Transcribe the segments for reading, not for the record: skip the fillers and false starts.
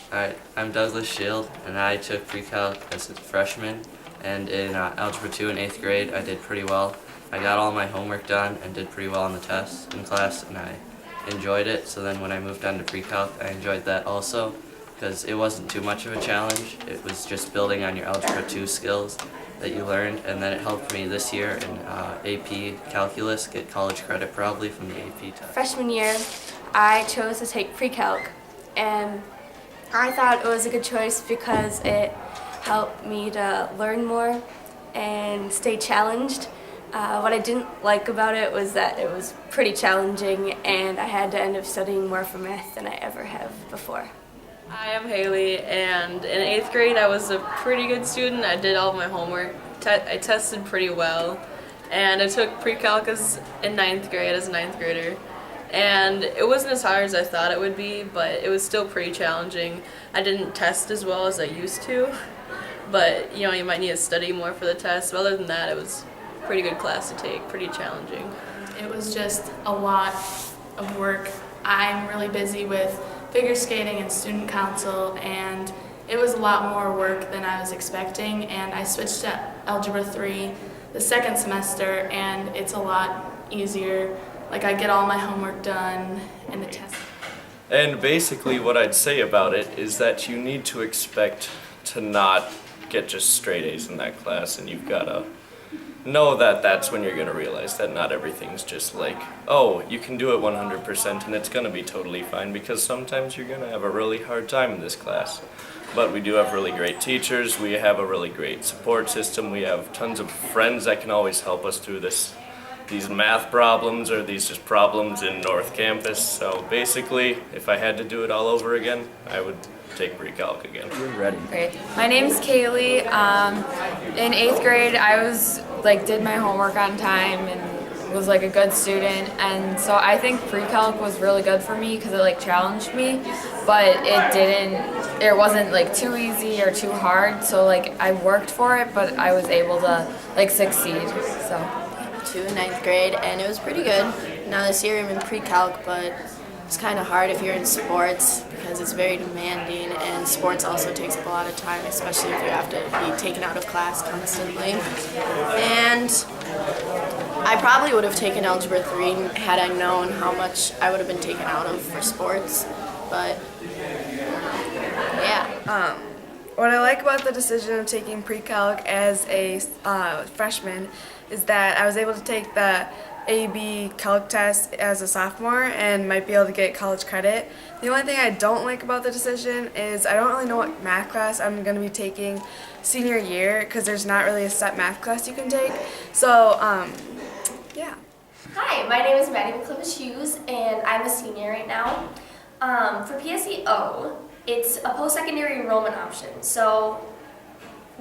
Alright, I'm Douglas Shield, and I took pre-calc as a freshman, and in Algebra 2 in 8th grade I did pretty well. I got all my homework done and did pretty well on the tests in class, and I enjoyed it. So then when I moved on to pre-calc, I enjoyed that also, because it wasn't too much of a challenge. It was just building on your Algebra 2 skills that you learned, and then it helped me this year in AP Calculus get college credit probably from the AP test. Freshman year, I chose to take pre-calc, and I thought it was a good choice because it helped me to learn more and stay challenged. What I didn't like about it was that it was pretty challenging and I had to end up studying more for math than I ever have before. I am Haley, and in 8th grade I was a pretty good student. I did all of my homework. I tested pretty well, and I took pre-calc in 9th grade as a 9th grader. And it wasn't as hard as I thought it would be, but it was still pretty challenging. I didn't test as well as I used to, but you might need to study more for the test. But other than that, it was a pretty good class to take, pretty challenging. It was just a lot of work. I'm really busy with figure skating and student council, and it was a lot more work than I was expecting, and I switched to Algebra 3 the second semester, and it's a lot easier. Like, I get all my homework done and the test. And basically what I'd say about it is that you need to expect to not get just straight A's in that class, and you've got to know that that's when you're going to realize that not everything's just like, oh, you can do it 100% and it's going to be totally fine, because sometimes you're going to have a really hard time in this class. But we do have really great teachers, we have a really great support system, we have tons of friends that can always help us through these math problems or these just problems in North Campus. So basically, if I had to do it all over again, I would take pre-calc again. You're ready. Okay. My name's KAYLIE. In 8th grade, I did my homework on time and was a good student, and so I think pre-calc was really good for me because it challenged me, but it wasn't too easy or too hard. So I worked for it, but I was able to succeed. So. To 9th grade, and it was pretty good. Now this year I'm in pre-calc, but it's kind of hard if you're in sports because it's very demanding, and sports also takes up a lot of time, especially if you have to be taken out of class constantly. And I probably would have taken Algebra 3 had I known how much I would have been taken out of for sports, but yeah. What I like about the decision of taking pre-calc as a freshman is that I was able to take the AB calc test as a sophomore and might be able to get college credit. The only thing I don't like about the decision is I don't really know what math class I'm going to be taking senior year, because there's not really a set math class you can take. So, yeah. Hi, my name is Maddie McClevish-Hughes, and I'm a senior right now. For PSEO, it's a post-secondary enrollment option. So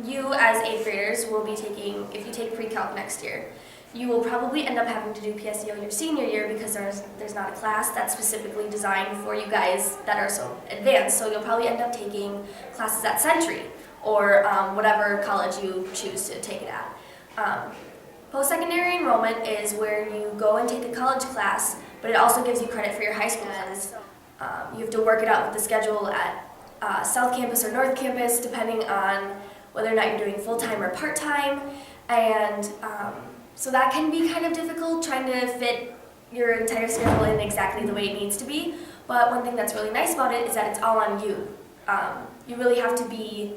you as 8th graders will be taking, if you take pre-calc next year, you will probably end up having to do PSEO your senior year because there's not a class that's specifically designed for you guys that are so advanced. So you'll probably end up taking classes at Century or whatever college you choose to take it at. Post-secondary enrollment is where you go and take a college class, but it also gives you credit for your high school class. You have to work it out with the schedule at South Campus or North Campus, depending on whether or not you're doing full-time or part-time. And so that can be kind of difficult, trying to fit your entire schedule in exactly the way it needs to be. But one thing that's really nice about it is that it's all on you. You really have to be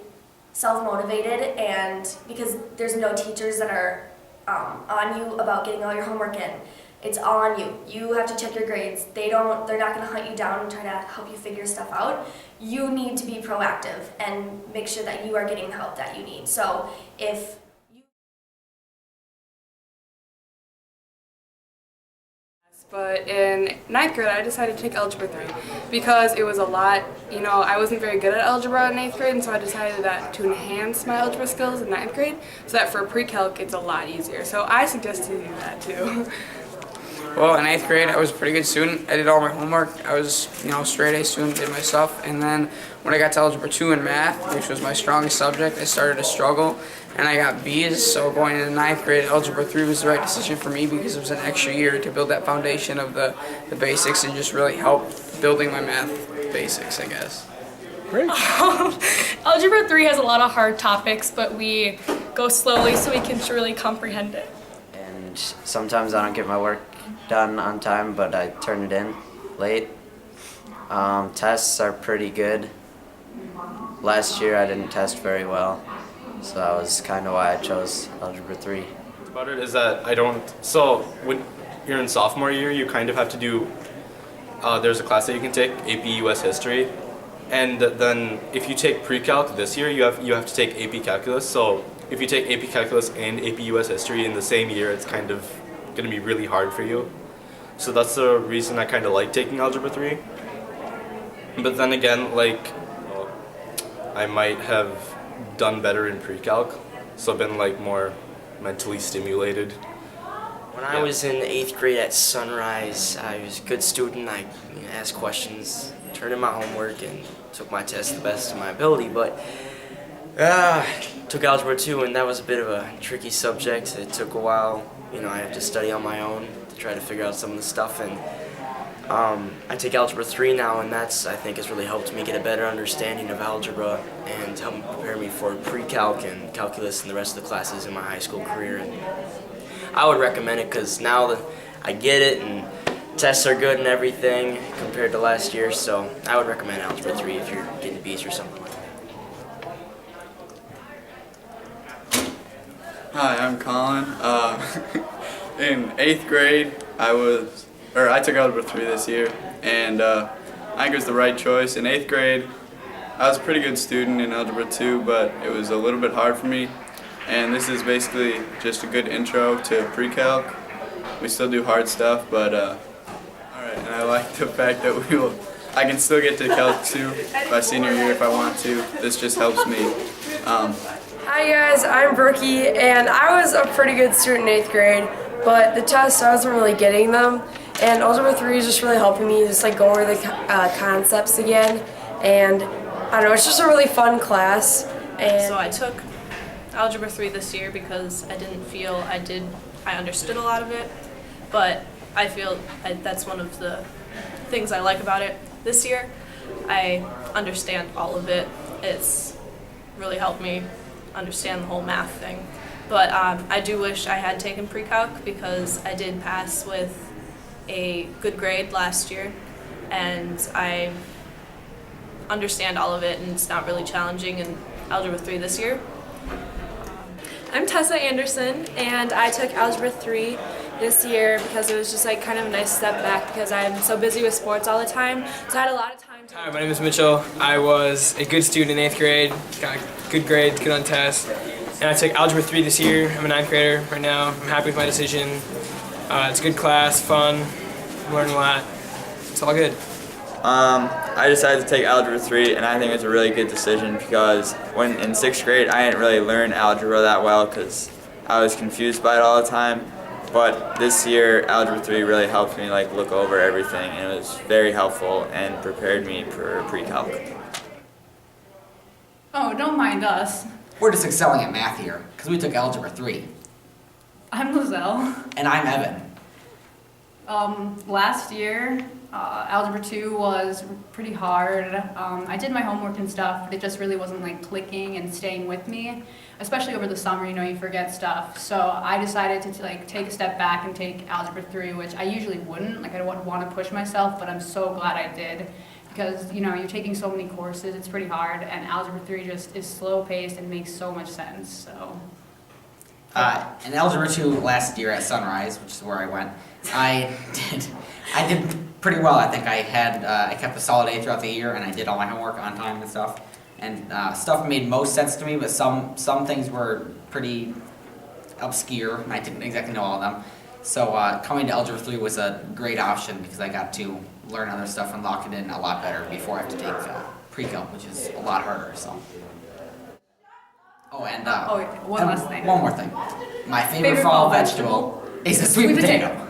self-motivated, and because there's no teachers that are on you about getting all your homework in. It's all on you. You have to check your grades. They're not going to hunt you down and try to help you figure stuff out. You need to be proactive and make sure that you are getting the help that you need. So if But in 9th grade, I decided to take Algebra 3 because it was a lot, I wasn't very good at algebra in 8th grade, and so I decided that to enhance my algebra skills in 9th grade so that for pre-calc it's a lot easier. So I suggest you do that too. Well, in 8th grade, I was a pretty good student. I did all my homework. I was, straight A student, did my stuff. And then when I got to Algebra 2 in math, which was my strongest subject, I started to struggle, and I got B's. So going into 9th grade, Algebra 3 was the right decision for me because it was an extra year to build that foundation of the basics and just really help building my math basics, I guess. Great. Algebra 3 has a lot of hard topics, but we go slowly so we can truly comprehend it. And sometimes I don't get my work done on time, but I turn it in late. Tests are pretty good. Last year I didn't test very well, so that was kind of why I chose Algebra 3. About it is that I don't, so when you're in sophomore year, you kind of have to do, there's a class that you can take, AP US History, and then if you take pre-calc this year, you have to take AP Calculus, so if you take AP Calculus and AP US History in the same year, it's kind of going to be really hard for you. So that's the reason I kind of like taking Algebra 3. But then again, like, I might have done better in pre-calc, so I've been like more mentally stimulated. When I was in 8th grade at Sunrise, I was a good student. I asked questions, turned in my homework, and took my test the best of my ability. But took Algebra 2, and that was a bit of a tricky subject. It took a while. You know, I had to study on my own to try to figure out some of the stuff. And I take Algebra 3 now, and that's, I think, has really helped me get a better understanding of algebra and helped prepare me for pre-calc and calculus and the rest of the classes in my high school career. And I would recommend it because now that I get it and tests are good and everything compared to last year, so I would recommend Algebra 3 if you're getting B's or something like that. Hi, I'm Colin. In 8th grade, I took Algebra 3 this year, and I think it was the right choice. In 8th grade, I was a pretty good student in Algebra 2, but it was a little bit hard for me. And this is basically just a good intro to pre-calc. We still do hard stuff, but alright, and I like the fact that I can still get to Calc 2 by senior year if I want to. This just helps me. Hi guys, I'm Brookie, and I was a pretty good student in 8th grade, but the tests, I wasn't really getting them. And Algebra 3 is just really helping me just like go over the concepts again. And I don't know, it's just a really fun class. And So I took Algebra 3 this year because I didn't feel I understood a lot of it, but I feel that's one of the things I like about it this year. I understand all of it. It's really helped me understand the whole math thing. But I do wish I had taken pre-calc because I did pass with a good grade last year, and I understand all of it, and it's not really challenging in Algebra 3 this year. I'm Tessa Anderson, and I took Algebra 3 this year because it was just like kind of a nice step back because I'm so busy with sports all the time, so I had a lot of time to... Hi, my name is Mitchell. I was a good student in 8th grade, got good grades, good on tests, and I took Algebra 3 this year. I'm a 9th grader right now. I'm happy with my decision. It's a good class, fun, learn a lot. It's all good. I decided to take Algebra 3, and I think it's a really good decision because when in 6th grade I didn't really learn algebra that well because I was confused by it all the time. But this year Algebra 3 really helped me like look over everything, and it was very helpful and prepared me for pre-calc. Oh, don't mind us. We're just excelling at math here because we took Algebra 3. I'm Lizelle. And I'm Evan. Last year, Algebra 2 was pretty hard. I did my homework and stuff, but it just really wasn't like clicking and staying with me. Especially over the summer, you know, you forget stuff. So I decided to like take a step back and take Algebra 3, which I usually wouldn't. Like I don't want to push myself, but I'm so glad I did. Because, you know, you're taking so many courses, it's pretty hard, and Algebra 3 just is slow-paced and makes so much sense, so. In Algebra 2 last year at Sunrise, which is where I went, I did pretty well. I think I kept a solid A throughout the year, and I did all my homework on time and stuff. And stuff made most sense to me, but some things were pretty obscure, and I didn't exactly know all of them. So coming to Algebra 3 was a great option because I got to learn other stuff and lock it in a lot better before I have to take pre-calc, which is a lot harder. So. Oh, and one last thing. One more thing. My favorite fall vegetable is a sweet potato.